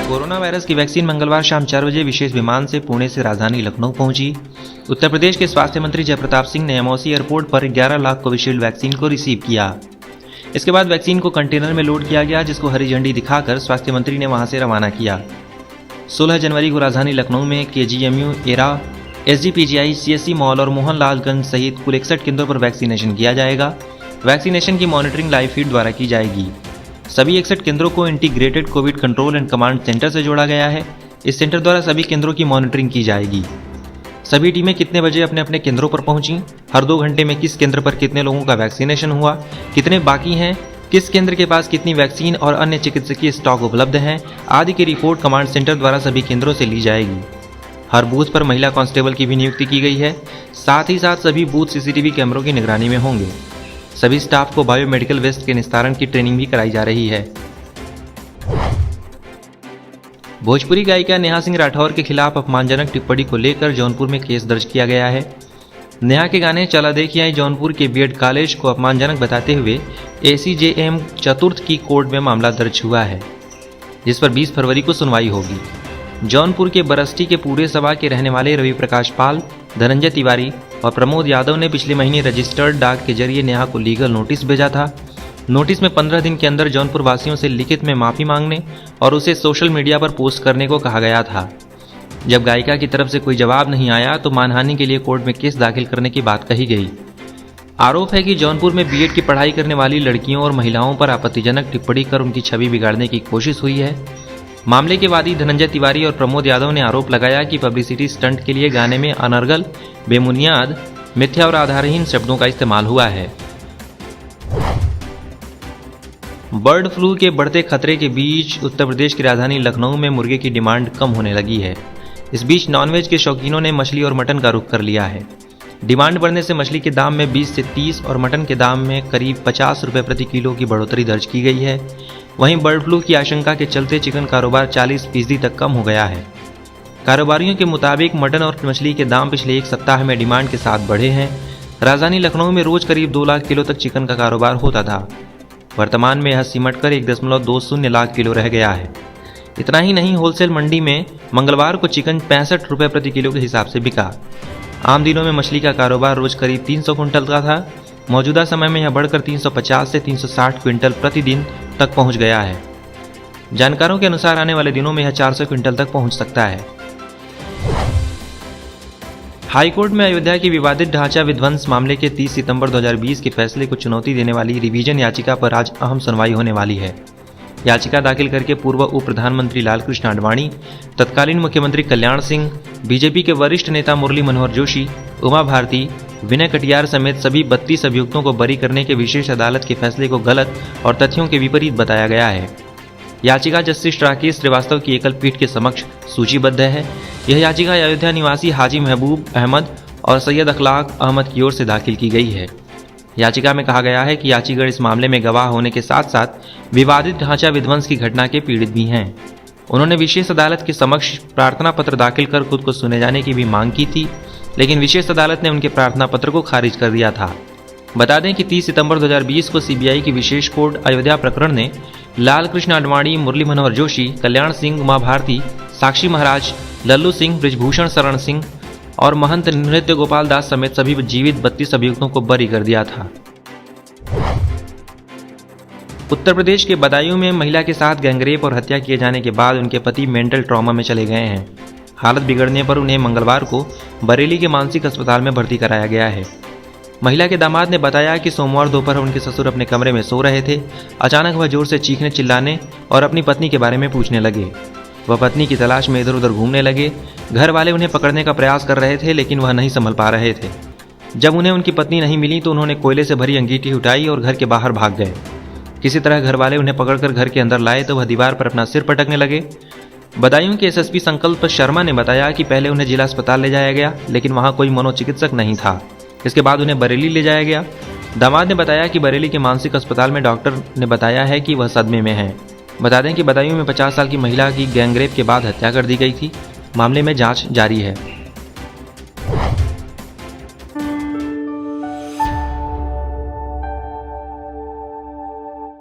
Corona virus की vaccine मंगलवार शाम 4 बजे विशेष विमान से पुणे से राजधानी लखनऊ पहुंची। उत्तर प्रदेश के स्वास्थ्य मंत्री जयप्रताप सिंह ने एमओसी एयरपोर्ट पर 11 लाख कोविशील्ड वैक्सीन को रिसीव किया। इसके बाद वैक्सीन को कंटेनर में लोड किया गया, जिसको हरी झंडी दिखाकर स्वास्थ्य मंत्री ने वहां से रवाना किया। 16 जनवरी को राजधानी लखनऊ में KGMU, era, SGPGI, CSC mall और मोहनलालगंज सहित कुल 61 केंद्रों पर वैक्सीनेशन किया जाएगा। वैक्सीनेशन की मॉनिटरिंग लाइव फीड द्वारा की जाएगी। सभी 61 केंद्रों को integrated Covid control and command centre से जोड़ा गया है। इस सेंटर द्वारा सभी केंद्रों की मॉनिटरिंग की जाएगी। सभी टीमें कितने बजे अपने अपने केंद्रों पर पहुंची, हर 2 घंटे में किस केंद्र पर कितने लोगों का वैक्सीनेशन हुआ, कितने बाकी हैं, किस केंद्र के पास कितनी वैक्सीन और अन्य चिकित्सकीय स्टॉक उपलब्ध हैं आदि की रिपोर्ट कमांड सेंटर द्वारा सभी केंद्रों से ली जाएगी। हर बूथ पर महिला कांस्टेबल की भी नियुक्ति की गई है। साथ ही साथ सभी बूथ सीसीटीवी कैमरों की निगरानी में होंगे। सभी स्टाफ को बायोमेडिकल वेस्ट के निस्तारण की ट्रेनिंग भी कराई जा रही है। भोजपुरी गायिका नेहा सिंह राठौर के खिलाफ अपमानजनक टिप्पणी को लेकर जौनपुर में केस दर्ज किया गया है। नेहा के गाने चला देखिए आई जौनपुर के बीएड कॉलेज को अपमानजनक बताते हुए एसीजेएम चतुर्थ की कोर्ट में मामला दर्ज हुआ है, जिस पर 20 फरवरी को सुनवाई होगी। जौनपुर के बरस्टी के पूरे सभा के रहने वाले रवि प्रकाश पाल, धनंजय तिवारी और प्रमोद यादव ने पिछले महीने रजिस्टर्ड डाक के जरिए नेहा को लीगल नोटिस भेजा था। नोटिस में 15 दिन के अंदर जौनपुर वासियों से लिखित में माफी मांगने और उसे सोशल मीडिया पर पोस्ट करने को कहा गया था। जब गायिका की तरफ से कोई जवाब नहीं आया तो मानहानि के लिए कोर्ट में केस दाखिल करने की बात कही गई। आरोप है कि जौनपुर में बीएड की पढ़ाई करने वाली लड़कियों और महिलाओं पर आपत्तिजनक टिप्पणी कर उनकी छवि बिगाड़ने की कोशिश हुई है। मामले के वादी धनंजय तिवारी और प्रमोद यादव ने आरोप लगाया कि पब्लिसिटी स्टंट के लिए गाने में अनर्गल, बेबुनियाद, मिथ्या और आधारहीन शब्दों का इस्तेमाल हुआ है। बर्ड फ्लू के बढ़ते खतरे के बीच उत्तर प्रदेश की राजधानी लखनऊ में मुर्गे की डिमांड कम होने लगी है। इस बीच नॉनवेज के शौकीनों ने मछली और मटन का रुख कर लिया है। डिमांड बढ़ने से मछली के दाम में 20 से 30 और मटन के दाम में करीब 50 रुपये प्रति किलो की बढ़ोतरी दर्ज की गई है। वहीं बर्ड फ्लू की आशंका के चलते चिकन कारोबार 40% तक कम हो गया है। कारोबारियों के मुताबिक मटन और मछली के दाम पिछले 1 सप्ताह में डिमांड के साथ बढ़े हैं। राजधानी लखनऊ में रोज करीब 2 लाख किलो तक चिकन का कारोबार होता था। वर्तमान में यह सिमटकर 1.20 लाख किलो रह गया है। इतना ही नहीं, होलसेल मंडी में मंगलवार को चिकन 65 रुपये प्रति किलो के हिसाब से बिका। आम दिनों में मछली का कारोबार रोज करीब 300 क्विंटल का था। मौजूदा समय में यह बढ़कर 350 से 360 क्विंटल प्रतिदिन तक पहुंच गया है। जानकारों के अनुसार आने वाले दिनों में यह 400 क्विंटल तक पहुंच सकता है। हाईकोर्ट में अयोध्या की विवादित ढांचा विध्वंस मामले के 30 सितंबर 2020 के फैसले को चुनौती देने वाली रिवीजन याचिका पर आज अहम सुनवाई होने वाली है। याचिका दाखिल करके पूर्व उप प्रधानमंत्री लालकृष्ण आडवाणी, तत्कालीन मुख्यमंत्री कल्याण सिंह, बीजेपी के वरिष्ठ नेता मुरली मनोहर जोशी, उमा भारती, विनय कटियार समेत सभी 32 अभियुक्तों को बरी करने के विशेष अदालत के फैसले को गलत और तथ्यों के विपरीत बताया गया है। याचिका जस्टिस राकेश श्रीवास्तव की एकल पीठ के समक्ष सूचीबद्ध है। यह याचिका अयोध्या निवासी हाजी महबूब अहमद और सैयद अखलाक अहमद की ओर से दाखिल की गई है। याचिका में कहा गया है कि याचिका इस मामले में गवाह होने के साथ साथ विवादित ढांचा विध्वंस की घटना के पीड़ित भी हैं। उन्होंने विशेष अदालत के समक्ष प्रार्थना पत्र दाखिल कर खुद को सुने जाने की भी मांग की थी, लेकिन विशेष अदालत ने उनके प्रार्थना पत्र को खारिज कर दिया था। बता दें कि 30 सितंबर 2020 को सीबीआई की विशेष कोर्ट अयोध्या प्रकरण ने लालकृष्ण आडवाणी, मुरली मनोहर जोशी, कल्याण सिंह, उमा भारती, साक्षी महाराज, लल्लू सिंह, बृजभूषण शरण सिंह और महंत नृत्य गोपाल दास समेत सभी जीवित 32 अभियुक्तों को बरी कर दिया था। उत्तर प्रदेश के बदायूं में महिला के साथ गैंगरेप और हत्या किए जाने के बाद उनके पति मेंटल ट्रॉमा में चले गए हैं। हालत बिगड़ने पर उन्हें मंगलवार को बरेली के मानसिक अस्पताल में भर्ती कराया गया है। महिला के दामाद ने बताया कि सोमवार दोपहर उनके ससुर अपने कमरे में सो रहे थे। अचानक वह जोर से चीखने, चिल्लाने और अपनी पत्नी के बारे में पूछने लगे। वह पत्नी की तलाश में इधर उधर घूमने लगे। घर वाले उन्हें पकड़ने का प्रयास कर रहे थे, लेकिन वह नहीं संभल पा रहे थे। जब उन्हें उनकी पत्नी नहीं मिली तो उन्होंने कोयले से भरी अंगीठी उठाई और घर के बाहर भाग गए। किसी तरह घर वाले उन्हें पकड़कर घर के अंदर लाए तो वह दीवार पर अपना सिर पटकने लगे। बदायूं के एसएसपी संकल्प शर्मा ने बताया कि पहले उन्हें जिला अस्पताल ले जाया गया, लेकिन वहां कोई मनोचिकित्सक नहीं था। इसके बाद उन्हें बरेली ले जाया गया। दामाद ने बताया कि बरेली के मानसिक अस्पताल में डॉक्टर ने बताया है कि वह सदमे में है। बता दें कि बदायूं में 50 साल की महिला की गैंगरेप के बाद हत्या कर दी गई थी। मामले में जांच जारी है।